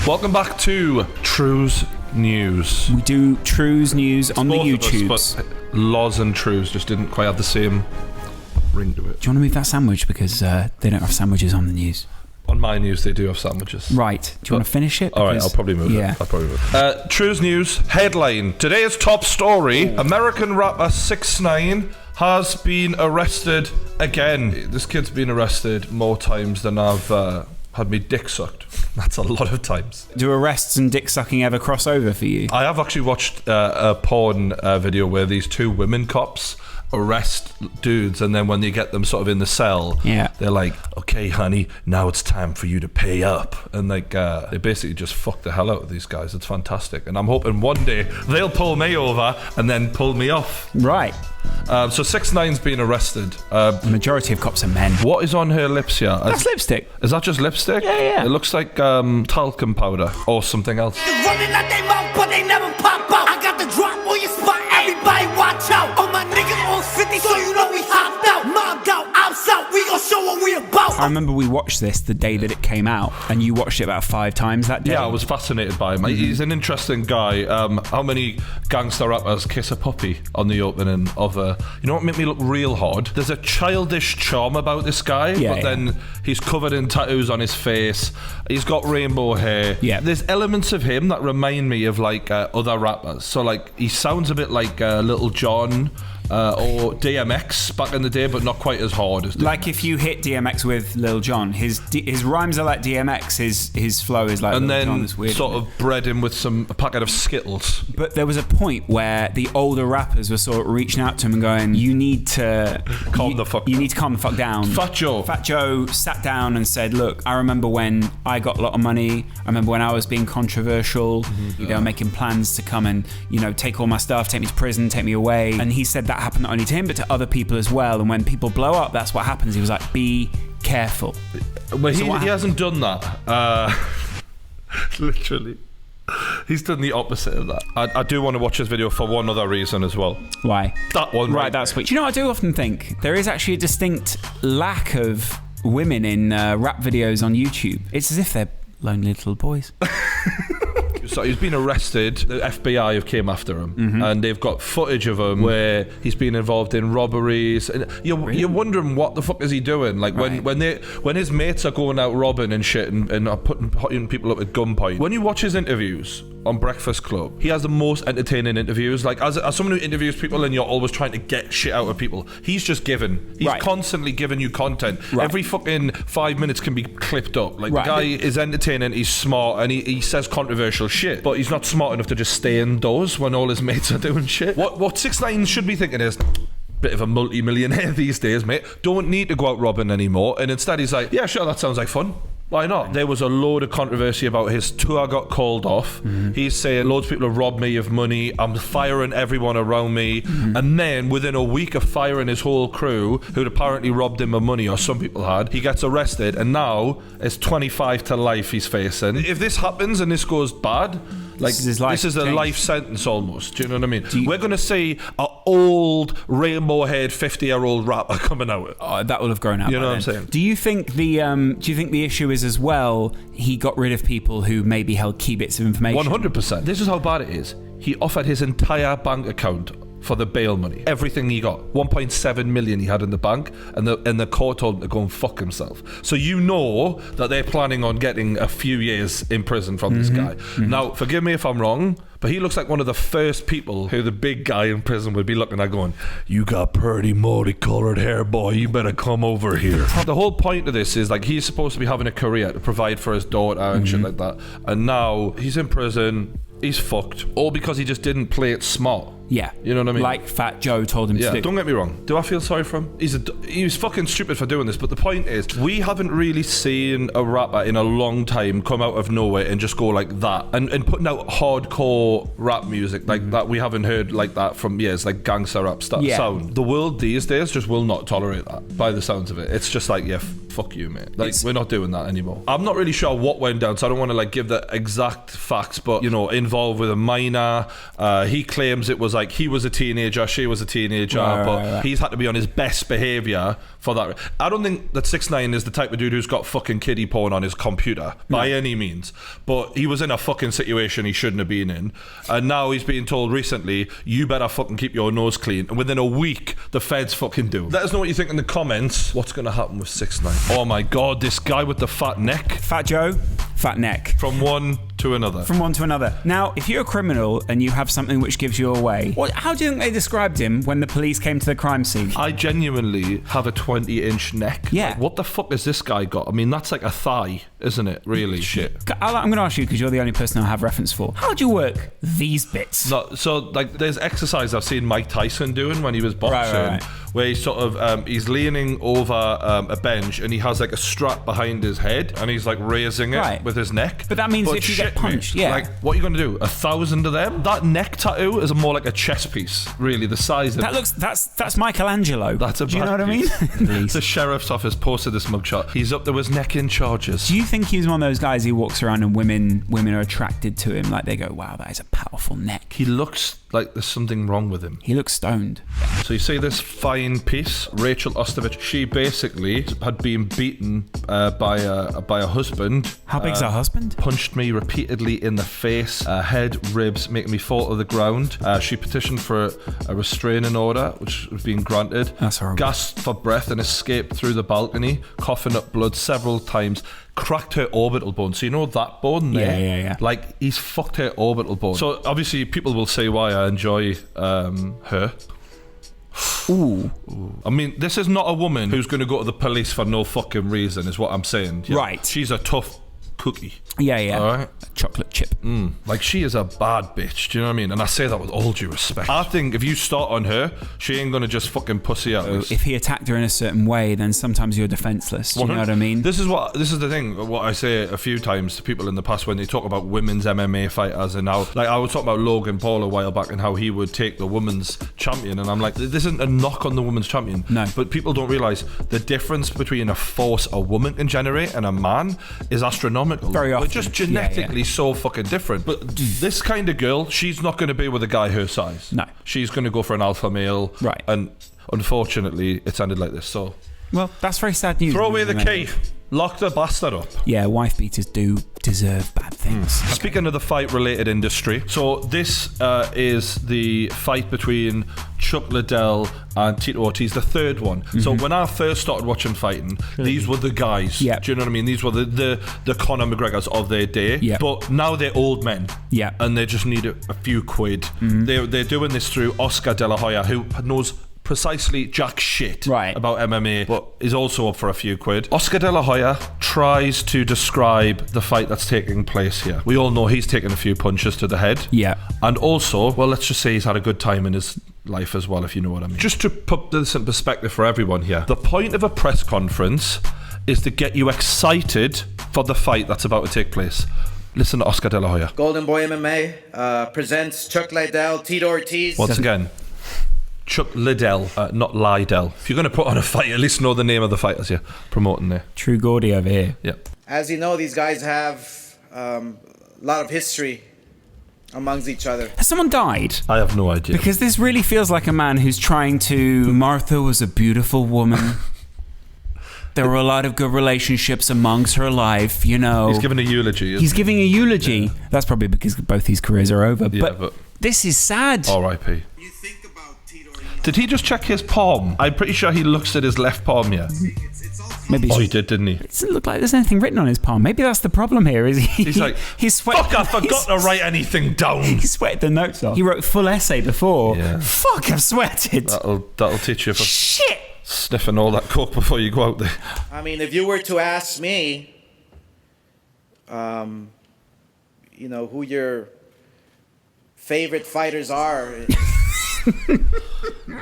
Welcome back to True's News. We do True's News on the YouTubes. But Loz and True's just didn't quite have the same ring to it. Do you want to move that sandwich? Because they don't have sandwiches on the news. On my news, they do have sandwiches. Right. Do you want to finish it? All right, I'll probably move it. I'll probably move it. True's News headline. Today's top story. American rapper 6ix9Ine has been arrested again. This kid's been arrested more times than I've had me dick sucked. That's a lot of times. Do arrests and dick sucking ever cross over for you? I have actually watched a porn video where these two women cops arrest dudes, and then when they get them sort of in the cell, they're like, okay honey, now it's time for you to pay up, and like they basically just fuck the hell out of these guys. It's fantastic, and I'm hoping one day they'll pull me over and then pull me off. Right. So 6ix9ine's been arrested. The majority of cops are men. What is on her lips here? That's lipstick. Is that just lipstick? Yeah. It looks like talcum powder or something else. Running out they mouth, but they never pop out. I got the drop on your spot. Everybody watch out. All my niggas on 50, so you know we hopped out. Mobbed out, outside. We gon' show what we about. I remember we watched this the day that it came out, and you watched it about 5 times that day. Yeah, I was fascinated by him. He's an interesting guy. How many gangster rappers kiss a puppy on the opening of a... You know what made me look real hard? There's a childish charm about this guy, then he's covered in tattoos on his face. He's got rainbow hair. Yeah. There's elements of him that remind me of like other rappers. So like he sounds a bit like Little John or DMX back in the day, but not quite as hard as DMX. Like if you hit DMX with Lil Jon, his rhymes are like DMX, his flow is like and Lil then Jon. It's weird, sort of bred him with a packet of Skittles. But there was a point where the older rappers were sort of reaching out to him and going, you need to calm the fuck down. Fat Joe sat down and said, look, I remember when I got a lot of money. I remember when I was being controversial. They were making plans to come and, take all my stuff, take me to prison, take me away. And he said that happened not only to him, but to other people as well. And when people blow up, that's what happens. He was like, be careful. Well, he hasn't done that. Literally. He's done the opposite of that. I do want to watch this video for one other reason as well. Why? That one. Right, that's sweet. Do you know what I do often think? There is actually a distinct lack of women in rap videos on YouTube. It's as if they're lonely little boys. So he's been arrested. The FBI have came after him, and they've got footage of him where he's been involved in robberies. And you're wondering what the fuck is he doing? Like when his mates are going out robbing and shit and are putting people up at gunpoint. When you watch his interviews on Breakfast Club, he has the most entertaining interviews. Like as someone who interviews people and you're always trying to get shit out of people, he's just giving. He's constantly giving you content. Every fucking 5 minutes can be clipped up. Like the guy is entertaining, he's smart, and he says controversial shit, but he's not smart enough to just stay indoors when all his mates are doing shit. What 6ix9ine should be thinking is, bit of a multi-millionaire these days, mate. Don't need to go out robbing anymore. And instead he's like, yeah, sure, that sounds like fun. Why not? There was a load of controversy about his tour got called off. He's saying loads of people have robbed me of money. I'm firing everyone around me. And then within a week of firing his whole crew, who'd apparently robbed him of money, or some people had, he gets arrested, and now it's 25 to life he's facing. If this happens and this goes bad, like this is a life sentence almost. Do you know what I mean? We're going to see an old rainbow-haired 50-year-old rapper coming out. That will have grown out. You know what I'm saying? Do you think the issue is as well? He got rid of people who maybe held key bits of information. 100%. This is how bad it is. He offered his entire bank account for the bail money. Everything he got. 1.7 million he had in the bank, and the court told him to go and fuck himself. So you know that they're planning on getting a few years in prison from this guy. Now, forgive me if I'm wrong, but he looks like one of the first people who the big guy in prison would be looking at going, you got pretty multicolored hair, boy, you better come over here. The whole point of this is like he's supposed to be having a career to provide for his daughter and shit like that, and now he's in prison. He's fucked. All because he just didn't play it smart. Yeah. You know what I mean? Like Fat Joe told him to do. Don't get me wrong. Do I feel sorry for him? He was fucking stupid for doing this, but the point is, we haven't really seen a rapper in a long time come out of nowhere and just go like that. And putting out hardcore rap music like that, we haven't heard like that from years, like gangster rap sound. The world these days just will not tolerate that, by the sounds of it. It's just like, fuck you, mate. Like, we're not doing that anymore. I'm not really sure what went down, so I don't want to like give the exact facts, but you know, involved with a minor. He claims it was like he was a teenager, she was a teenager, but he's had to be on his best behaviour for that. I don't think that 6ix9ine is the type of dude who's got fucking kiddie porn on his computer by any means, but he was in a fucking situation he shouldn't have been in, and now he's being told recently, you better fucking keep your nose clean, and within a week the feds fucking do. Let us know what you think in the comments. What's going to happen with 6ix9ine? Oh my god, this guy with the fat neck. Fat Joe, fat neck. From one to another. From one to another. Now, if you're a criminal and you have something which gives you away, how do you think they described him when the police came to the crime scene? I genuinely have a 20-inch neck. Yeah. Like, what the fuck has this guy got? I mean, that's like a thigh, isn't it? Really? Shit. I'm going to ask you, because you're the only person I have reference for. How do you work these bits? No, so, like, there's exercise I've seen Mike Tyson doing when he was boxing, where he's sort of, he's leaning over a bench and he has like a strap behind his head and he's like raising it with his neck. But that means if you get punched, like, what are you going to do? 1,000 of them? That neck tattoo is more like a chess piece, really, the size of it. That's Michelangelo. That's a Do you know what I mean? The sheriff's office posted this mugshot. He's up to his neck in charges. Do you think he's one of those guys who walks around and women are attracted to him? Like, they go, wow, that is a powerful neck. He looks like there's something wrong with him. He looks stoned. So you see this fine piece, Rachel Ostovich. She basically had been beaten by a husband. How big's her husband? Punched me repeatedly in the face, head, ribs, making me fall to the ground. She petitioned for a restraining order, which was being granted. That's horrible. Gasped for breath and escaped through the balcony, coughing up blood several times. Cracked her orbital bone. So you know that bone there? Yeah. Like, he's fucked her orbital bone. So obviously people will say why I enjoy her. Ooh. I mean, this is not a woman who's going to go to the police for no fucking reason, is what I'm saying. Yeah. Right. She's a tough cookie. Yeah. All right. A chocolate chip. Like, she is a bad bitch. Do you know what I mean? And I say that with all due respect. I think if you start on her, she ain't gonna just fucking pussy out. So if he attacked her in a certain way, then sometimes you're defenseless. Do you know what I mean? This is the thing. What I say a few times to people in the past when they talk about women's MMA fighters, and how, like, I was talking about Logan Paul a while back and how he would take the women's champion, and I'm like, this isn't a knock on the women's champion. No. But people don't realize the difference between a force a woman can generate and a man is astronomical. Very often. We're just genetically so fucking different. But this kind of girl, she's not going to be with a guy her size. No. She's going to go for an alpha male. Right. And unfortunately, it's ended like this. So, well, that's very sad news. throw away the key. Lock the bastard up. Yeah, wife beaters do deserve bad things. Okay. Speaking of the fight-related industry, so this is the fight between Chuck Liddell and Tito Ortiz, the third one. So when I first started watching fighting, these were the guys. Yeah. Do you know what I mean? These were the Conor McGregors of their day. Yeah. But now they're old men. Yeah. And they just need a few quid. They're doing this through Oscar De La Hoya, who knows precisely jack shit about MMA, but is also up for a few quid. Oscar De La Hoya tries to describe the fight that's taking place here. We all know he's taken a few punches to the head. Yeah. And also, well, let's just say he's had a good time in his life as well, if you know what I mean. Just to put this in perspective for everyone here, the point of a press conference is to get you excited for the fight that's about to take place. Listen to Oscar De La Hoya. Golden Boy MMA presents Chuck Liddell, Tito Ortiz. Once again, Chuck Liddell, not Liddell. If you're going to put on a fight, at least know the name of the fighters you're promoting there. True Gordy over here. Yeah. As you know, these guys have a lot of history amongst each other. Has someone died? I have no idea. Because this really feels like a man who's trying to... Martha was a beautiful woman. There were a lot of good relationships amongst her life, you know. He's giving a eulogy. He's giving a eulogy. Yeah. That's probably because both his careers are over. Yeah, but this is sad. R.I.P. You think about Tito. Did he just check his palm? I'm pretty sure he looks at his left palm here. Maybe he did, didn't he? It doesn't look like there's anything written on his palm. Maybe that's the problem here. Is he's like, he's sweat. Fuck! I forgot to write anything down. He sweated the notes off. He wrote full essay before. Yeah. Fuck! I've sweated. That'll teach you for shit. Sniffing all that coke before you go out there. I mean, if you were to ask me, you know, who your favorite fighters are.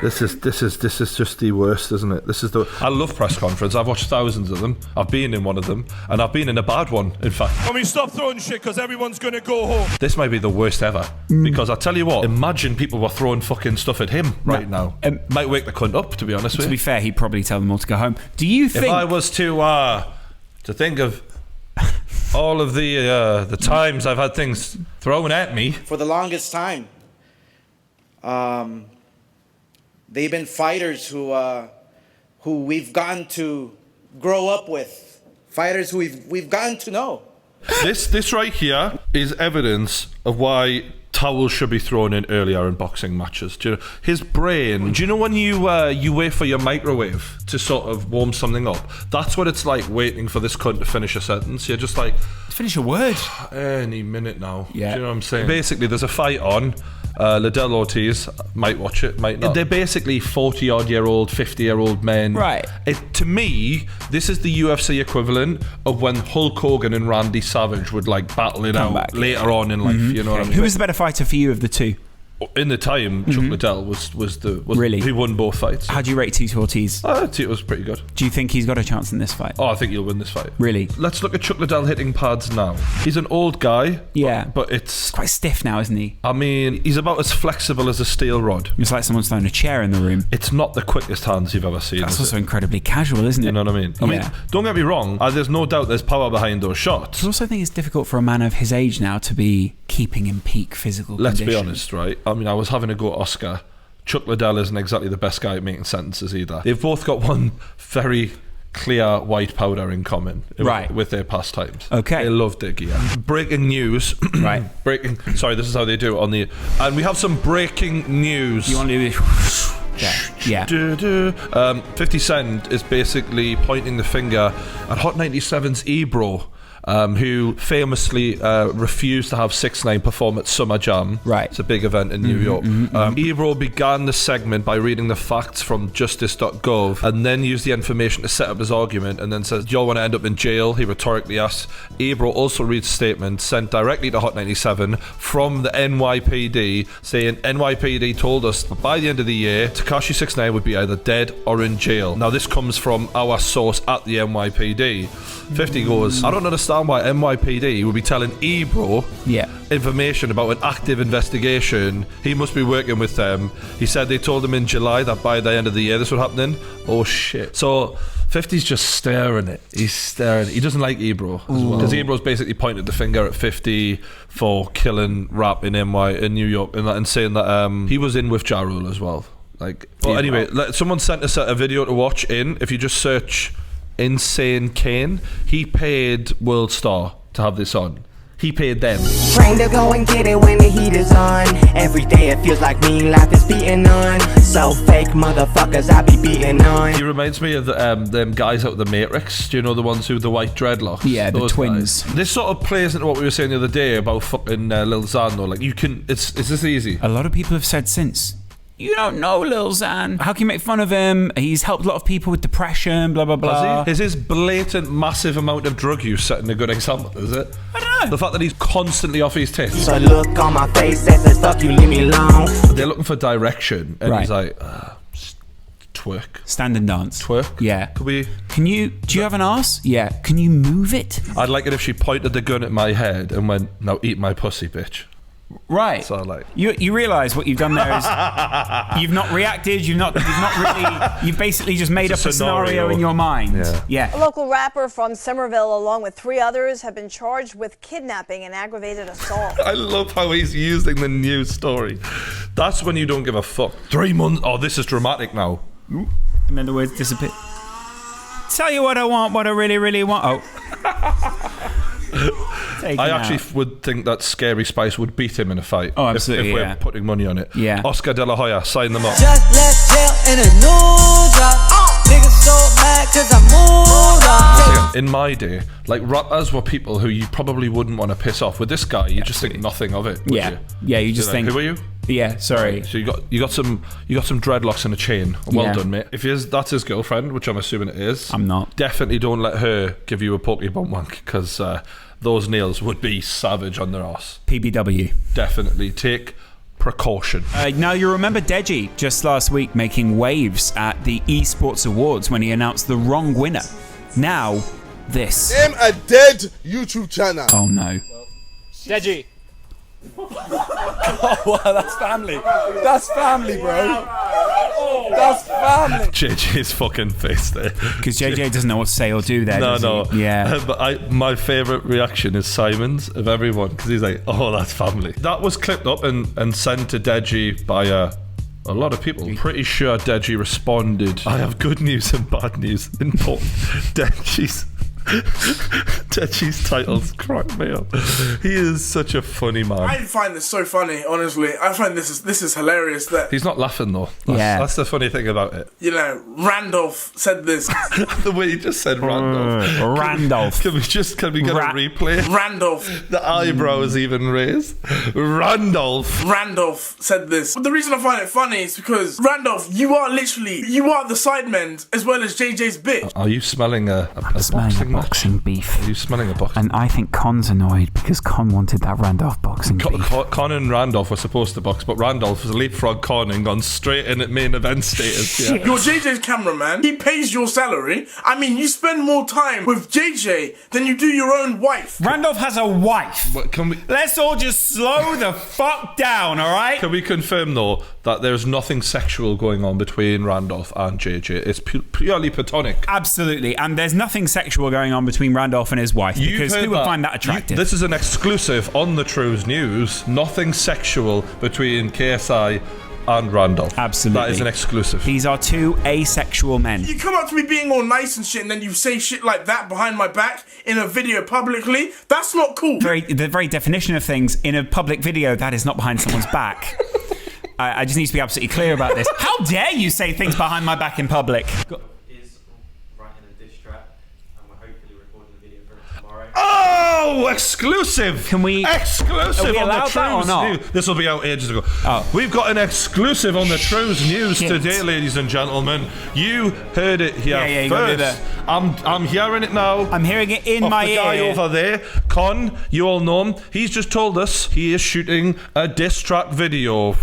This is just the worst, isn't it? I love press conference. I've watched thousands of them. I've been in one of them, and I've been in a bad one, in fact. I mean, stop throwing shit because everyone's gonna go home. This might be the worst ever. Because I tell you what, imagine people were throwing fucking stuff at him right now. Might wake the cunt up, to be honest with you. To be fair, he'd probably tell them all to go home. Do you think... If I was to think of all of the times I've had things thrown at me. For the longest time, they've been fighters who we've gotten to grow up with, fighters who we've gotten to know. This right here is evidence of why towels should be thrown in earlier in boxing matches. Do you know, his brain, do you know when you wait for your microwave to sort of warm something up? That's what it's like waiting for this cunt to finish a sentence. You're just like... Finish a word. Any minute now. Yeah. Do you know what I'm saying? Basically, there's a fight on. Liddell Ortiz might watch it, might not. They're basically 40-odd-year-old, 50-year-old men. Right. To me, this is the UFC equivalent of when Hulk Hogan and Randy Savage would like battle it out later on in life. You know what I mean? Who was the better fighter for you of the two? In the time, Chuck Liddell was really? He won both fights. How do you rate Tito Ortiz? Tito was pretty good. Do you think he's got a chance in this fight? Oh, I think he'll win this fight. Really? Let's look at Chuck Liddell hitting pads now. He's an old guy. Yeah. But it's quite stiff now, isn't he? I mean, he's about as flexible as a steel rod. It's like someone's thrown a chair in the room. It's not the quickest hands you've ever seen. That's also incredibly casual, isn't it? You know what I mean? I mean, don't get me wrong. There's no doubt there's power behind those shots. I also think it's difficult for a man of his age now to be keeping in peak physical condition. Let's be honest, right? I mean, I was having a go at Oscar. Chuck Liddell isn't exactly the best guy at making sentences either. They've both got one very clear white powder in common, right, with their pastimes. Okay. They love their gear. Breaking news. Right. Sorry, this is how they do it on the... And we have some breaking news. You want to do this? Yeah. 50 Cent is basically pointing the finger at Hot 97's Ebro, who famously refused to have 6ix9ine perform at Summer Jam. Right. It's a big event in New York. Ebro began the segment by reading the facts from justice.gov and then used the information to set up his argument and then says, "Do y'all want to end up in jail?" he rhetorically asked. Ebro also reads a statement sent directly to Hot 97 from the NYPD saying, "NYPD told us that by the end of the year, Tekashi 6ix9ine would be either dead or in jail." Now this comes from our source at the NYPD. 50 goes, "I don't understand why NYPD would be telling Ebro information about an active investigation. He must be working with them. He said they told him in July that by the end of the year this was happening." Oh shit. So 50's just staring it. He's staring. He doesn't like Ebro as well. Because Ebro's basically pointed the finger at 50 for killing rap in New York and saying that he was in with Ja Rule as well. Like, but anyway, someone sent us a video to watch in. If you just search Insane Kane, he paid World Star to have this on. He paid them. Train to go and get it when the heat is on. Every day it feels like me, life is beating on. So fake motherfuckers I be beating on. He reminds me of them guys out of the Matrix. Do you know the ones with the white dreadlocks? Yeah, the twins. Guys. This sort of plays into what we were saying the other day about fucking Lil Xan though. Like you can, is this easy? A lot of people have said since, "You don't know Lil Xan. How can you make fun of him? He's helped a lot of people with depression, blah, blah, blah." Is his blatant, massive amount of drug use setting a good example, is it? I don't know. The fact that he's constantly off his tits. So look on my face that says, "Fuck you, leave me alone." They're looking for direction, and he's like, twerk. Stand and dance. Twerk? Yeah. Could we... Do you have an arse? Yeah. Can you move it? I'd like it if she pointed the gun at my head and went, "Now eat my pussy, bitch." Right. So like, you realise what you've done there is you've not reacted. You've not really. You've basically just made up a scenario in your mind. Yeah. A local rapper from Somerville, along with 3 others, have been charged with kidnapping and aggravated assault. I love how he's using the news story. That's when you don't give a fuck. 3 months. Oh, this is dramatic now. Ooh. And then the words disappear. Tell you what I want. What I really, really want. Oh. I actually would think that Scary Spice would beat him in a fight. Oh, absolutely. If we're putting money on it. Yeah. Oscar De La Hoya, sign them up. Just left jail in a new job. Niggas so mad cause I moved on. In my day, like rappers were people who you probably wouldn't want to piss off. With this guy, you just think nothing of it. Yeah. Yeah, you just think, who are you? Yeah, sorry. So you got some dreadlocks and a chain. Well done, mate. If that's his girlfriend, which I'm assuming it is, I'm not. Definitely don't let her give you a Pokeball wank because those nails would be savage on their ass. PBW. Definitely take precaution. Now, you remember Deji just last week making waves at the esports awards when he announced the wrong winner. Now, this. Name a dead YouTube channel. Oh no. Deji. Oh, wow, that's family. That's family, bro. That's family. JJ's fucking face there. Because JJ doesn't know what to say or do there. No. Yeah. But my favourite reaction is Simon's of everyone, because he's like, oh, that's family. That was clipped up and sent to Deji by a lot of people. I'm pretty sure Deji responded, I have good news and bad news. Important. Deji's titles crack me up. He is such a funny man. I find this so funny, honestly. I find this is hilarious that He's not laughing though. That's the funny thing about it. you know, Randolph said this. The way he just said Randolph. Randolph. Can we get a replay? Randolph. The eyebrows even raised. Randolph said this. But the reason I find it funny is because Randolph, you are the sidemen as well as JJ's bitch. Are you smelling a boxing beef. Are you smelling a boxing? And I think Con's annoyed because Con wanted that Randolph boxing beef. Con and Randolph were supposed to box, but Randolph has leapfrogged Con and gone straight in at main event status. Yeah. You're JJ's cameraman. He pays your salary. I mean, you spend more time with JJ than you do your own wife. Randolph has a wife. Can we? Let's all just slow the fuck down, all right? Can we confirm though that there's nothing sexual going on between Randolph and JJ? It's purely platonic. Absolutely, and there's nothing sexual going on between Randolph and his wife, because who would find that attractive? This is an exclusive on the Trues News. Nothing sexual between KSI and Randolph. Absolutely. That is an exclusive. These are two asexual men. You come up to me being all nice and shit, and then you say shit like that behind my back in a video publicly. That's not cool. The very definition of things in a public video, that is not behind someone's back. I just need to be absolutely clear about this. How dare you say things behind my back in public? Oh, exclusive! Can we? Exclusive Are we on the allowed that or Trues not? News. This will be out ages ago. Oh. We've got an exclusive on the Trues News today, ladies and gentlemen. You heard it here you got me first. there. I'm hearing it now. I'm hearing it in Off my the ear. guy over there, Con, you all know him. He's just told us he is shooting a diss track video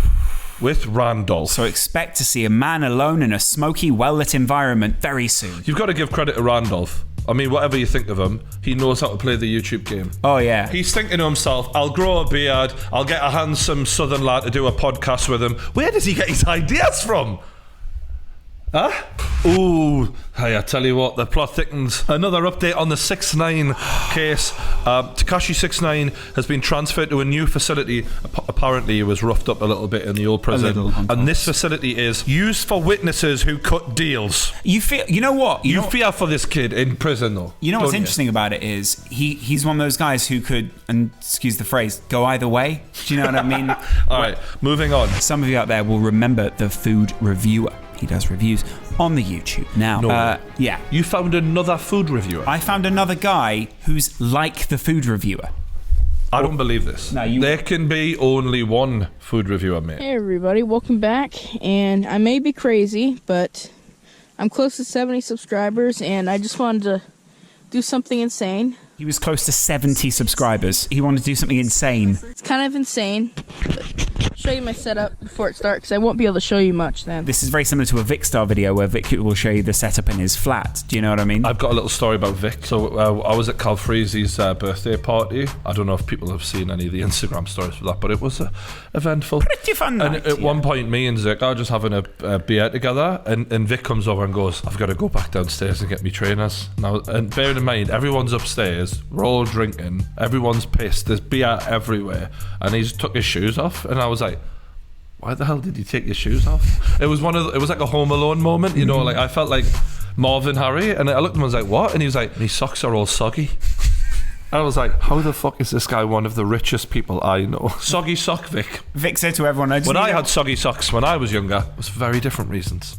with Randolph. So expect to see a man alone in a smoky, well-lit environment very soon. You've got to give credit to Randolph. I mean, whatever you think of him, he knows how to play the YouTube game. Oh, yeah. He's thinking to himself, I'll grow a beard, I'll get a handsome southern lad to do a podcast with him. Where does he get his ideas from? Huh? Ooh, hey, I tell you what, the plot thickens. Another update on the 6ix9ine case. Tekashi 6ix9ine has been transferred to a new facility. Apparently he was roughed up a little bit in the old prison. And this facility is used for witnesses who cut deals. You know what? You fear for this kid in prison though. You know what's interesting about it is he's one of those guys who could, and excuse the phrase, go either way. Do you know what I mean? Alright, moving on. Some of you out there will remember the food reviewer. He does reviews on the YouTube. Now, yeah. You found another food reviewer? I found another guy who's like the food reviewer. I don't believe this. There can be only one food reviewer, mate. Hey everybody, welcome back. And I may be crazy, but I'm close to 70 subscribers, and I just wanted to do something insane. He was close to 70 subscribers. He wanted to do something insane. It's kind of insane. I'll show you my setup before it starts, because I won't be able to show you much then. This is very similar to a Vic Star video where Vic will show you the setup in his flat. Do you know what I mean? I've got a little story about Vic. So I was at Cal Freezy's birthday party. I don't know if people have seen any of the Instagram stories for that, but it was eventful. Pretty fun night. And at one point, me and Vic are just having a beer together, and Vic comes over and goes, I've got to go back downstairs and get me trainers. And bearing in mind, everyone's upstairs, we're all drinking, everyone's pissed, there's beer everywhere, and he's took his shoes off, and I was like, why the hell did you take your shoes off? It was like a Home Alone moment, you know, like I felt like Marvin Harry, and I looked at him and was like, what? And he was like, his socks are all soggy. I was like, how the fuck is this guy one of the richest people I know? Soggy sock Vic. Vic said to everyone, when I had soggy socks when I was younger, it was for very different reasons.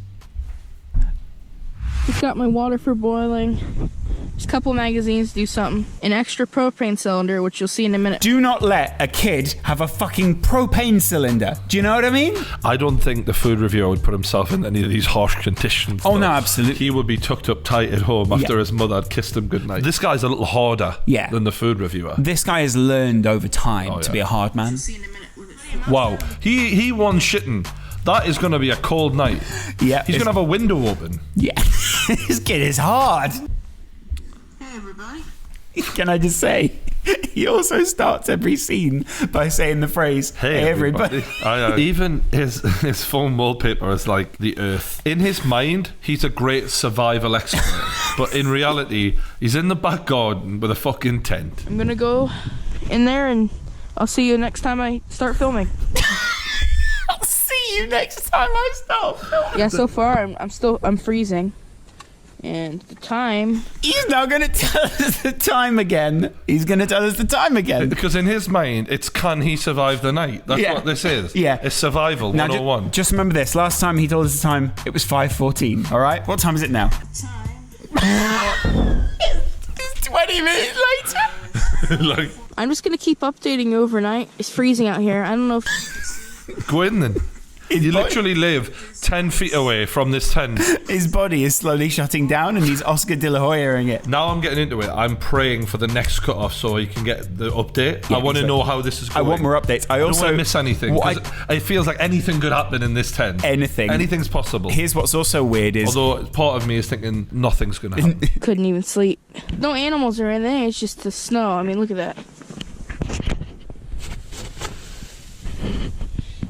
Just got my water for boiling. Just a couple magazines, do something. An extra propane cylinder, which you'll see in a minute. Do not let a kid have a fucking propane cylinder. Do you know what I mean? I don't think the food reviewer would put himself in any of these harsh conditions. Oh, no, absolutely. He would be tucked up tight at home after his mother had kissed him goodnight. This guy's a little harder than the food reviewer. This guy has learned over time to be a hard man. Wow. He won shitting. That is going to be a cold night. Yeah. He's going to have a window open. Yeah. This kid is hard. Hey, everybody. Can I just say, he also starts every scene by saying the phrase, hey everybody. Even his phone wallpaper is like the earth. In his mind, he's a great survival expert. But in reality, he's in the back garden with a fucking tent. I'm gonna go in there and I'll see you next time I start filming. I'll see you next time I start filming. Yeah, so far I'm freezing. And the time... He's now going to tell us the time again. He's going to tell us the time again. Because in his mind, it's can he survive the night? That's what this is. Yeah. It's survival, now, 101. Just remember this. Last time he told us the time, it was 5:14. All right? What time is it now? It's 20 minutes later. I'm just going to keep updating you overnight. It's freezing out here. I don't know if... Go in then. You literally live 10 feet away from this tent. His body is slowly shutting down and he's Oscar de la Hoya-ing it. Now I'm getting into it. I'm praying for the next cut-off so he can get the update. Yeah, I want to know how this is going. I want more updates. I don't also want to miss anything. It feels like anything could happen in this tent. Anything's possible. Here's what's also weird is... Although part of me is thinking nothing's going to happen. Couldn't even sleep. No animals or anything. It's just the snow. I mean, look at that.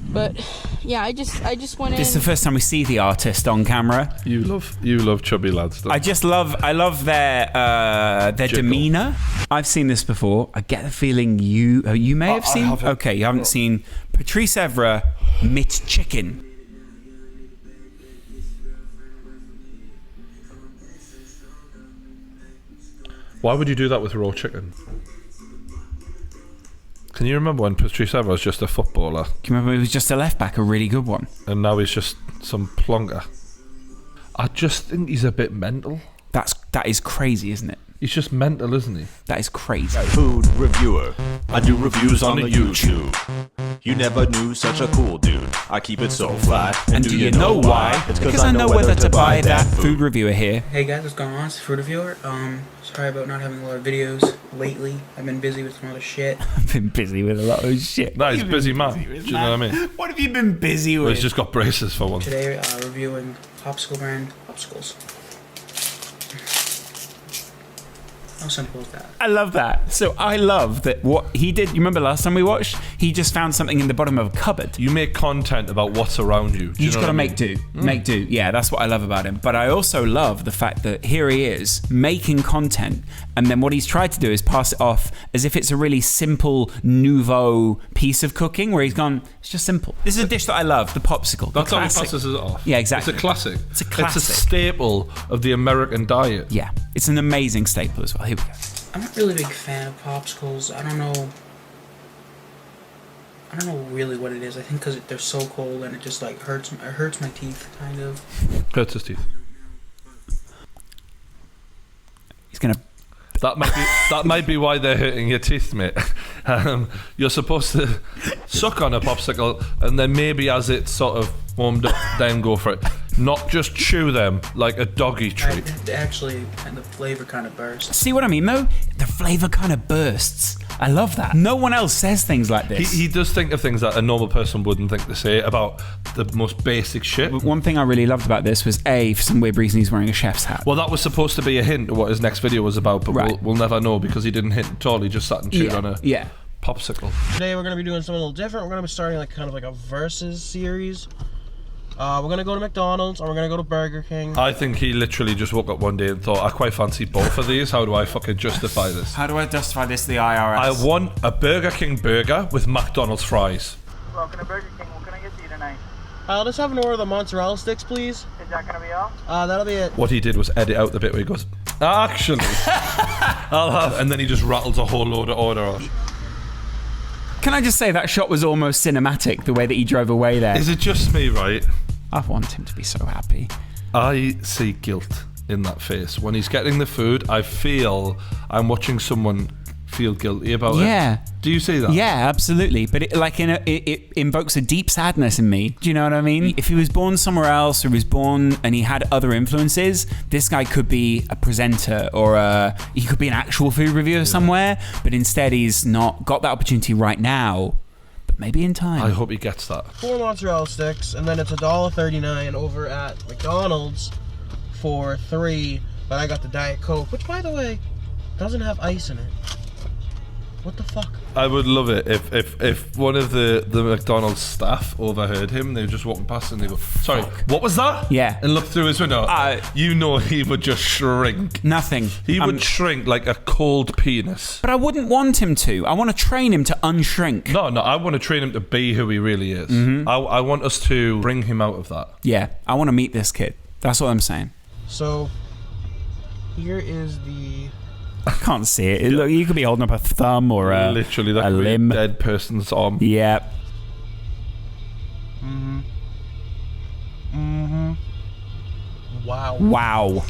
But... yeah, I just went in. This is the first time we see the artist on camera. You love chubby lads, don't you? I love their demeanor. I've seen this before. I get the feeling you may have seen. Okay, you haven't seen Patrice Evra mit chicken. Why would you do that with raw chicken? Can you remember when Patrice Evra was just a footballer? Can you remember he was just a left back, a really good one? And now he's just some plonker. I just think he's a bit mental. That is crazy, isn't it? He's just mental, isn't he? That is crazy. Food reviewer. I do reviews on the YouTube. You never knew such a cool dude. I keep it so fly. And do you know why? It's because I know whether to buy that. Food reviewer here. Hey guys, what's going on? It's Food Reviewer. Sorry about not having a lot of videos lately. I've been busy with some other shit. I've been busy with a lot of shit. No, he's a busy man. Do you know what I mean? What have you been busy with? Well, he's just got braces for one. Today, reviewing popsicle brand popsicles. How simple is that? I love that. So I love that what he did. You remember last time we watched? He just found something in the bottom of a cupboard. You make content about what's around you. You just got to make do. Make do. Yeah, that's what I love about him. But I also love the fact that here he is making content, and then what he's tried to do is pass it off as if it's a really simple nouveau piece of cooking, where he's gone, it's just simple. This is a dish that I love, the popsicle. That's how he passes it off. Yeah, exactly. It's a classic. It's a classic. It's a staple of the American diet. Yeah, it's an amazing staple as well. Here we go. I'm not really a big fan of popsicles. I don't know really what it is. I think because they're so cold and it just like hurts my teeth, kind of. Hurts his teeth. He's gonna. That might be why they're hurting your teeth, mate. You're supposed to suck on a popsicle and then maybe as it's sort of warmed up, then go for it. Not just chew them like a doggy treat. Actually, and the flavor kind of bursts. See what I mean, though? The flavor kind of bursts. I love that. No one else says things like this. He does think of things that a normal person wouldn't think to say about the most basic shit. One thing I really loved about this was, for some weird reason, he's wearing a chef's hat. Well, that was supposed to be a hint of what his next video was about, but we'll never know because he didn't hint at all. He just sat and chewed on a popsicle. Today we're going to be doing something a little different. We're going to be starting like kind of like a versus series. We're going to go to McDonald's and we're going to go to Burger King. I think he literally just woke up one day and thought, I quite fancy both of these. How do I fucking justify this? How do I justify this to the IRS? I want a Burger King burger with McDonald's fries. Welcome to Burger King. What can I get you tonight? I'll just have an order of the mozzarella sticks, please. Is that going to be all? That'll be it. What he did was edit out the bit where he goes, actually, I'll have... And then he just rattles a whole load of order off. Can I just say that shot was almost cinematic, the way that he drove away there? Is it just me, right? I want him to be so happy. I see guilt in that face. When he's getting the food, I feel I'm watching someone feel guilty about it. Yeah. Do you see that? Yeah, absolutely. But it invokes a deep sadness in me. Do you know what I mean? If he was born somewhere else, or he was born and he had other influences, this guy could be a presenter or he could be an actual food reviewer somewhere. But instead, he's not got that opportunity right now. But Maybe in time. I hope he gets that. 4 mozzarella sticks, and then it's $1.39 over at McDonald's for 3. But I got the Diet Coke, which, by the way, doesn't have ice in it. What the fuck? I would love it if one of the McDonald's staff overheard him. They were just walking past and they go, "Sorry, what was that?" Yeah. And look through his window. You know he would just shrink. Nothing. He would shrink like a cold penis. But I wouldn't want him to. I want to train him to unshrink. No, I want to train him to be who he really is. I want us to bring him out of that. Yeah, I want to meet this kid. That's what I'm saying. So, here is the... I can't see it. Look, you could be holding up a thumb or literally that a could be limb. A dead person's arm. Yeah. Wow. Wow.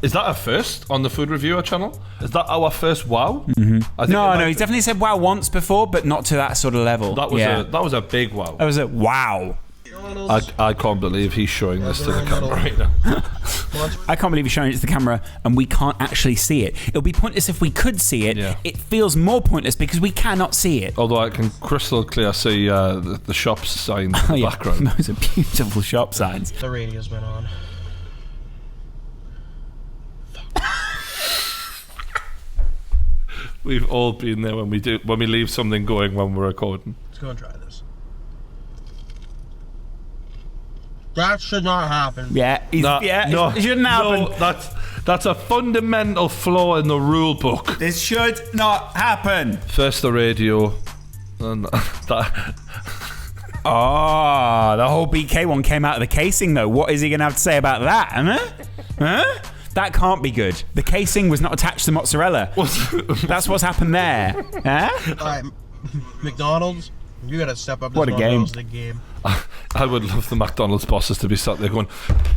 Is that a first on the Food Reviewer channel? Is that our first wow? No, he's definitely said wow once before, but not to that sort of level. That was a big wow. That was a wow. I can't believe he's showing this to the camera right now. I can't believe he's showing it to the camera and we can't actually see it. It would be pointless if we could see it. Yeah. It feels more pointless because we cannot see it. Although I can crystal clear see the shop signs in the background. Those are beautiful shop signs. The radio's been on. We've all been there when we leave something going when we're recording. Let's go and try this. That should not happen. Yeah, it shouldn't happen. No, that's a fundamental flaw in the rule book. This should not happen. First the radio, and that. Oh, the whole BK one came out of the casing though. What is he going to have to say about that? Huh? That can't be good. The casing was not attached to mozzarella. That's what's happened there. Huh? Alright, McDonald's, you gotta step up this What a game. game. I would love the McDonald's bosses to be sat there going,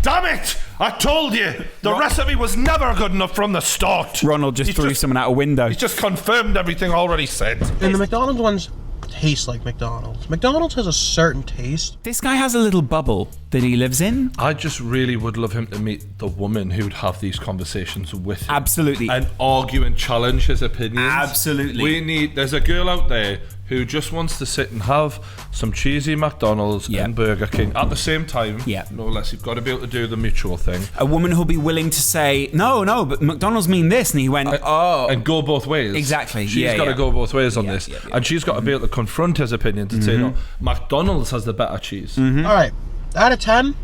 "Damn it! I told you! The recipe was never good enough from the start!" Ronald just threw someone out a window. He's just confirmed everything already said. And the McDonald's ones taste like McDonald's. McDonald's has a certain taste. This guy has a little bubble that he lives in. I just really would love him to meet the woman who'd have these conversations with him. Absolutely. And argue and challenge his opinions. Absolutely. There's a girl out there who just wants to sit and have some cheesy McDonald's and Burger King at the same time. Yeah. No less. You've got to be able to do the mutual thing. A woman who'll be willing to say, no, but McDonald's mean this. And he went, and go both ways. Exactly. She's got to go both ways on this. And she's got to be able to confront his opinion to say, no, McDonald's has the better cheese. Alright, out of 10,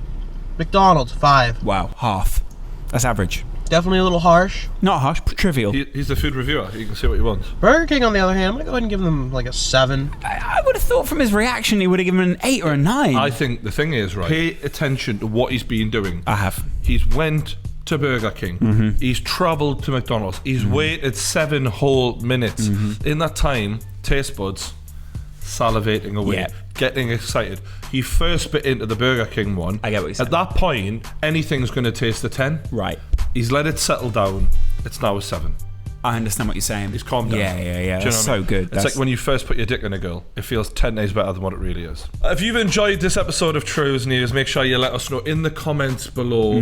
McDonald's, 5. Wow, half. That's average. Definitely a little harsh. Not harsh, but trivial. He's the food reviewer. You can see what he wants. Burger King, on the other hand, I'm going to go ahead and give them like a 7. I would have thought from his reaction he would have given an 8 or a 9. I think the thing is, right, pay attention to what he's been doing. I have. He's went to Burger King. He's travelled to McDonald's. He's waited 7 whole minutes. In that time, taste buds salivating away, getting excited. He first bit into the Burger King one. I get what you're saying. At that point, anything's going to taste a 10. Right. He's let it settle down. It's now a 7. I understand what you're saying. He's calmed down. Yeah. Do you know That's what I so mean? good. It's like when you first put your dick in a girl. It feels 10 days better than what it really is. If you've enjoyed this episode of True's News, make sure you let us know in the comments below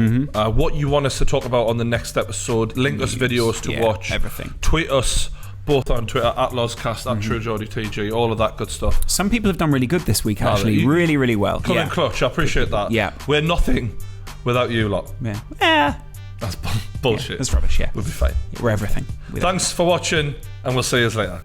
what you want us to talk about on the next episode. Link us videos to watch. Everything. Tweet us both on Twitter at LozCast, at TrueJodyTG, all of that good stuff. Some people have done really good this week, actually. Really, really well. Come in clutch. I appreciate that. Yeah. We're nothing without you lot. Yeah. That's bullshit. That's rubbish, yeah. We'll be fine. We're everything. Thanks for watching, and we'll see you later.